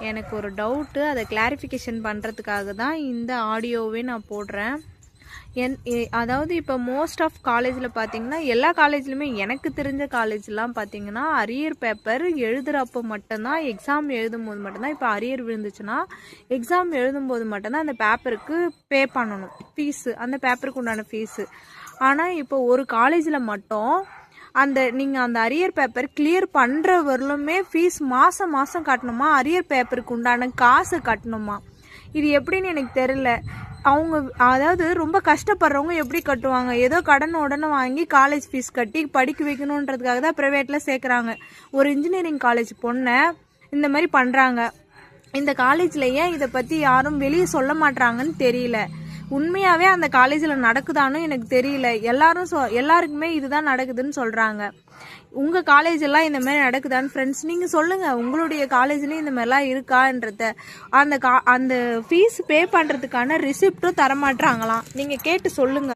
எனக்கு ஒரு டவுட்டு, அதை கிளாரிஃபிகேஷன் பண்ணுறதுக்காக தான் இந்த ஆடியோவே நான் போடுறேன். அதாவது இப்போ மோஸ்ட் ஆஃப் காலேஜில் பார்த்தீங்கன்னா, எல்லா காலேஜ்லையுமே எனக்கு தெரிஞ்ச காலேஜ்லாம் பார்த்தீங்கன்னா, அரியர் பேப்பர் எழுதுகிறப்போ மட்டும்தான், எக்ஸாம் எழுதும்போது மட்டும்தான், இப்போ அரியர் விழுந்துச்சுன்னா எக்ஸாம் எழுதும்போது மட்டும்தான் அந்த பேப்பருக்கு பே பண்ணணும் ஃபீஸு, அந்த பேப்பருக்கு உண்டான ஃபீஸு. ஆனால் இப்போ ஒரு காலேஜில் மட்டும் நீங்கள் அந்த அரியர் பேப்பர் கிளியர் பண்ணுற வரலுமே ஃபீஸ் மாதம் மாதம் கட்டணுமா, அரியர் பேப்பருக்கு உண்டான காசு கட்டணுமா? இது எப்படின்னு எனக்கு தெரில. அவங்க அதாவது ரொம்ப கஷ்டப்படுறவங்க எப்படி கட்டுவாங்க? ஏதோ கடன் உடனே வாங்கி காலேஜ் ஃபீஸ் கட்டி படிக்க வைக்கணுன்றதுக்காக தான் ப்ரைவேட்டில் சேர்க்குறாங்க. ஒரு இன்ஜினியரிங் காலேஜ் பொண்ணை இந்த மாதிரி பண்ணுறாங்க. இந்த காலேஜில் ஏன் இதை பற்றி யாரும் வெளியே சொல்ல மாட்டாங்கன்னு தெரியல. உண்மையாகவே அந்த காலேஜில் நடக்குதான்னு எனக்கு தெரியல. எல்லாருக்குமே இதுதான் நடக்குதுன்னு சொல்கிறாங்க. உங்கள் காலேஜெல்லாம் இந்த மாதிரி நடக்குதான்னு ஃப்ரெண்ட்ஸ் நீங்கள் சொல்லுங்கள். உங்களுடைய காலேஜ்லேயும் இந்த மாதிரிலாம் இருக்கான்றத. அந்த ஃபீஸ் பே பண்ணுறதுக்கான ரிசிப்டும் தரமாட்டுறாங்களாம். நீங்கள் கேட்டு சொல்லுங்கள்.